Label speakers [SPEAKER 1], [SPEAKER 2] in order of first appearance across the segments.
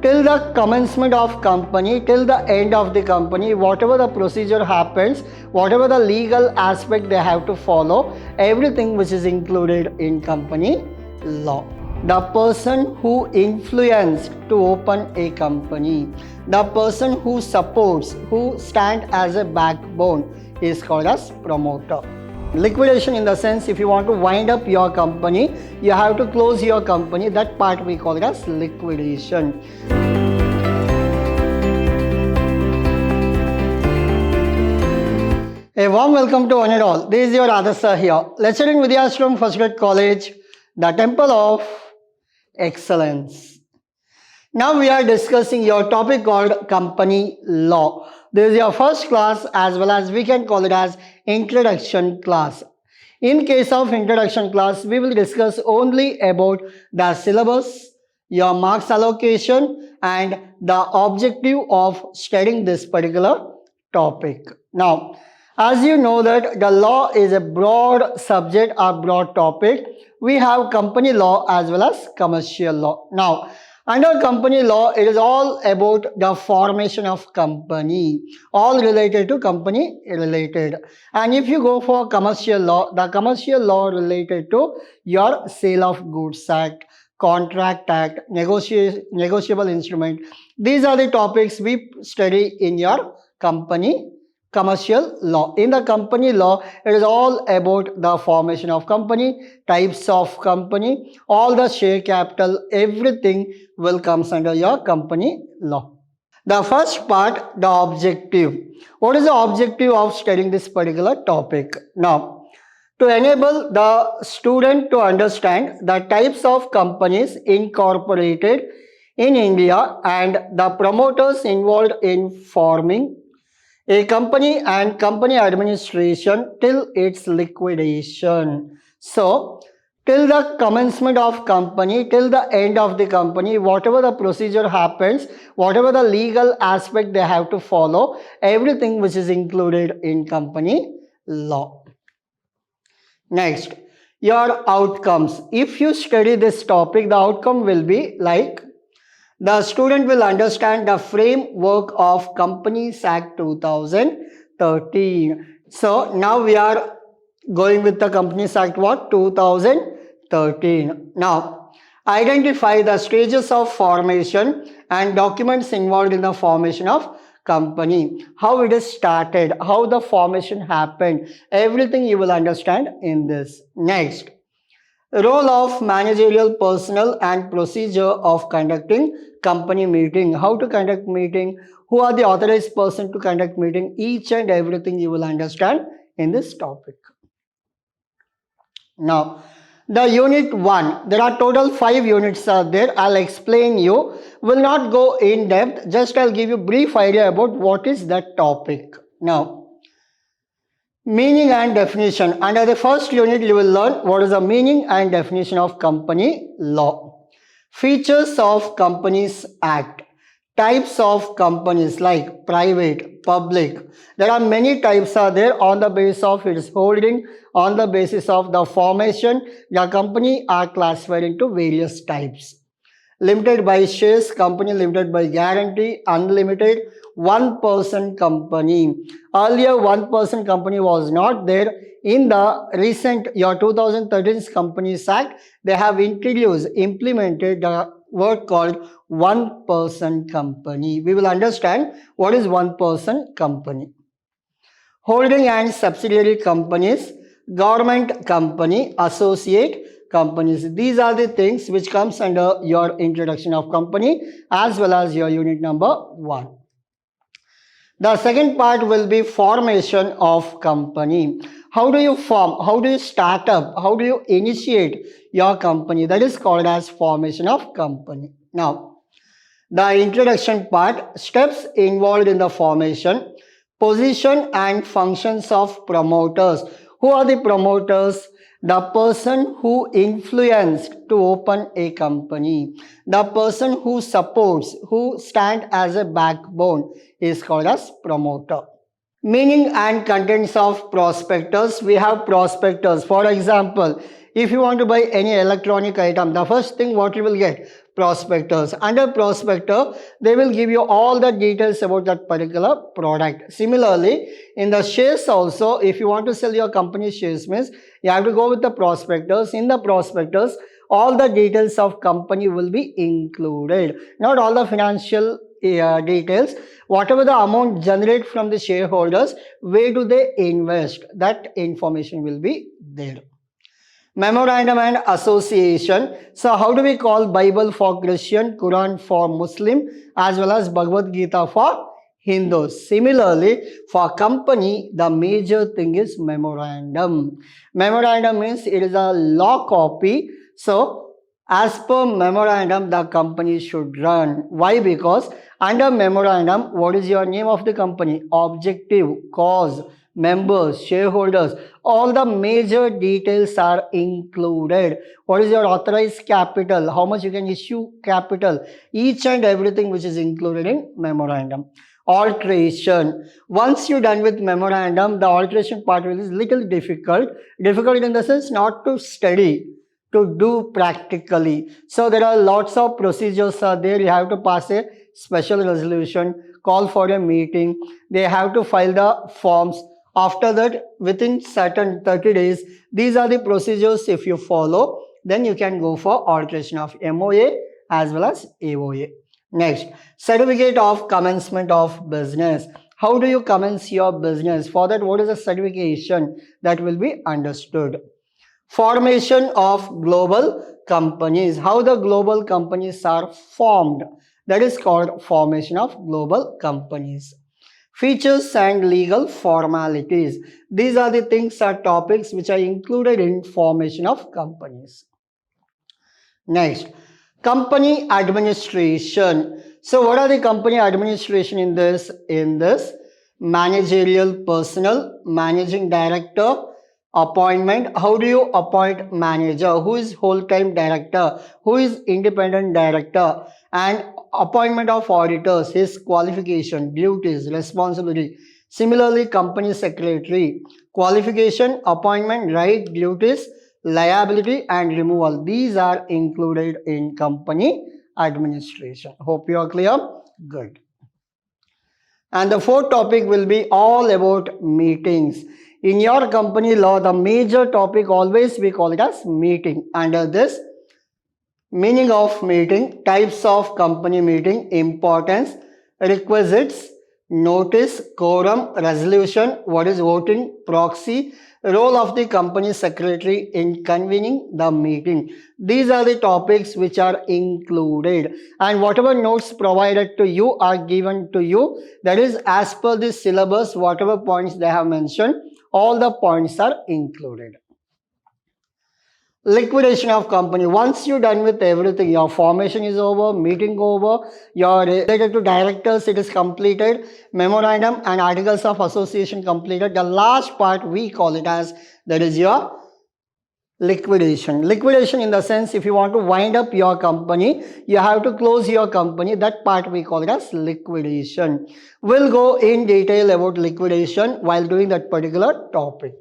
[SPEAKER 1] till the commencement of company, till the end of the company, whatever the procedure happens, whatever the legal aspect they have to follow, everything which is included in company law. The person who influenced to open a company, the person who supports, who stand as a backbone is called as promoter. Liquidation in the sense, if you want to wind up your company, you have to close your company, that part we call it as liquidation. A warm welcome to one and all. This is your Adasa here, lecturing Vidhyaashram First Grade College, the Temple of Excellence. Now we are discussing your topic called company law. This is your first class, as well as we can call it as introduction class. In case of introduction class, we will discuss only about the syllabus, your marks allocation, and the objective of studying this particular topic. Now, as you know that the law is a broad subject or broad topic, we have company law as well as commercial law. Now, under company law, it is all about the formation of company, all related to company related. And if you go for commercial law, the commercial law related to your Sale of Goods Act, Contract Act, negotiable instrument. These are the topics we study in your commercial law. In the company law, it is all about the formation of company, types of company, all the share capital, everything will come under your company law. The first part, the objective. What is the objective of studying this particular topic? Now, to enable the student to understand the types of companies incorporated in India and the promoters involved in forming a company and company administration till its liquidation. So, till the commencement of company, till the end of the company, whatever the procedure happens, whatever the legal aspect they have to follow, everything which is included in company law. Next, your outcomes. If you study this topic, the outcome will be like, the student will understand the framework of Companies Act 2013. So now we are going with the Companies Act what? 2013. Now, identify the stages of formation and documents involved in the formation of company. How it is started, how the formation happened, everything you will understand in this. Next, role of managerial personnel and procedure of conducting company meeting. How to conduct meeting, who are the authorized person to conduct meeting, each and everything you will understand in this topic. Now, the unit 1, there are total 5 units are there. I'll explain you, will not go in depth, just I'll give you brief idea about what is that topic. Now, meaning and definition. Under the first unit, you will learn what is the meaning and definition of company law. Features of Companies Act. Types of companies like private, public. There are many types are there on the basis of its holding, on the basis of the formation. The company are classified into various types. Limited by shares, company limited by guarantee, unlimited, one-person company. Earlier, one-person company was not there. In the recent year 2013 Companies Act, they have implemented the word called one-person company. We will understand what is one-person company. Holding and subsidiary companies, government company, associate companies. These are the things which comes under your introduction of company as well as your unit number 1. The second part will be formation of company. How do you form? How do you start up? How do you initiate your company? That is called as formation of company. Now, the introduction part, steps involved in the formation, position and functions of promoters. Who are the promoters? The person who influenced to open a company, the person who supports, who stand as a backbone is called as promoter. Meaning and contents of prospectus. We have prospectus. For example, If you want to buy any electronic item, the first thing what you will get? Prospectus. Under prospectus, they will give you all the details about that particular product. Similarly, in the shares also, if you want to sell your company shares means, you have to go with the prospectus. In the prospectus, all the details of company will be included. Not all the financial details. Whatever the amount generated from the shareholders, where do they invest? That information will be there. Memorandum and association. So how do we call Bible for Christian, Quran for Muslim, as well as Bhagavad Gita for Hindus? Similarly, for company, the major thing is memorandum. Memorandum means it is a law copy. So as per memorandum, the company should run. Why? Because under memorandum, what is your name of the company? Objective, cause, members, shareholders, all the major details are included. What is your authorized capital? How much you can issue capital? Each and everything which is included in memorandum. Alteration. Once you're done with memorandum, the alteration part is little difficult. Difficult in the sense not to study, to do practically. So there are lots of procedures are there. You have to pass a special resolution, call for a meeting. They have to file the forms. After that, within certain 30 days, these are the procedures. If you follow, then you can go for alteration of MOA as well as AOA. Next, certificate of commencement of business. How do you commence your business? For that, what is the certification that will be understood? Formation of global companies. How the global companies are formed. That is called formation of global companies. Features and legal formalities. These are the things or topics which are included in formation of companies. Next, company administration. So what are the company administration in this? In this, managerial personnel, managing director, appointment. How do you appoint manager? Who is whole-time director? Who is independent director? And appointment of auditors, his qualification, duties, responsibility. Similarly, company secretary, qualification, appointment, right, duties, liability and removal. These are included in company administration. Hope you are clear. Good. And the fourth topic will be all about meetings. In your company law, the major topic always we call it as meeting. Under this, meaning of meeting, types of company meeting, importance, requisites, notice, quorum, resolution, what is voting, proxy, role of the company secretary in convening the meeting. These are the topics which are included, and whatever notes provided to you are given to you. That is as per the syllabus, whatever points they have mentioned, all the points are included. Liquidation of company. Once you're done with everything, your formation is over, meeting over, your related to directors, it is completed, memorandum and articles of association completed. The last part we call it as, that is your liquidation. Liquidation in the sense, if you want to wind up your company, you have to close your company. That part we call it as liquidation. We'll go in detail about liquidation while doing that particular topic.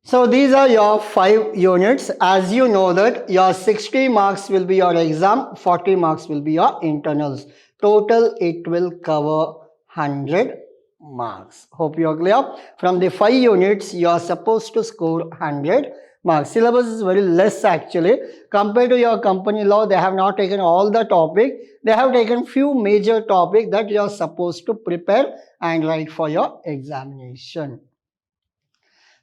[SPEAKER 1] So these are your 5 units. As you know that your 60 marks will be your exam, 40 marks will be your internals. Total it will cover 100 marks. Hope you are clear. From the 5 units, you are supposed to score 100 marks. Syllabus is very less actually. Compared to your company law, they have not taken all the topic. They have taken few major topics that you are supposed to prepare and write for your examination.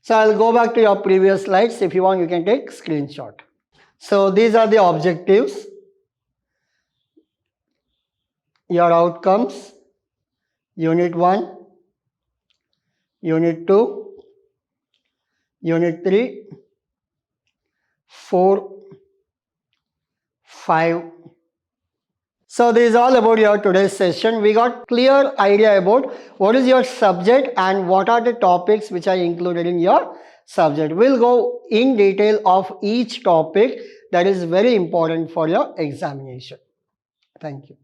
[SPEAKER 1] So I'll go back to your previous slides. If you want, you can take screenshot. So these are the objectives, your outcomes, unit 1, unit 2, unit 3, 4, 5. So this is all about your today's session. We got clear idea about what is your subject and what are the topics which are included in your subject. We'll go in detail of each topic that is very important for your examination. Thank you.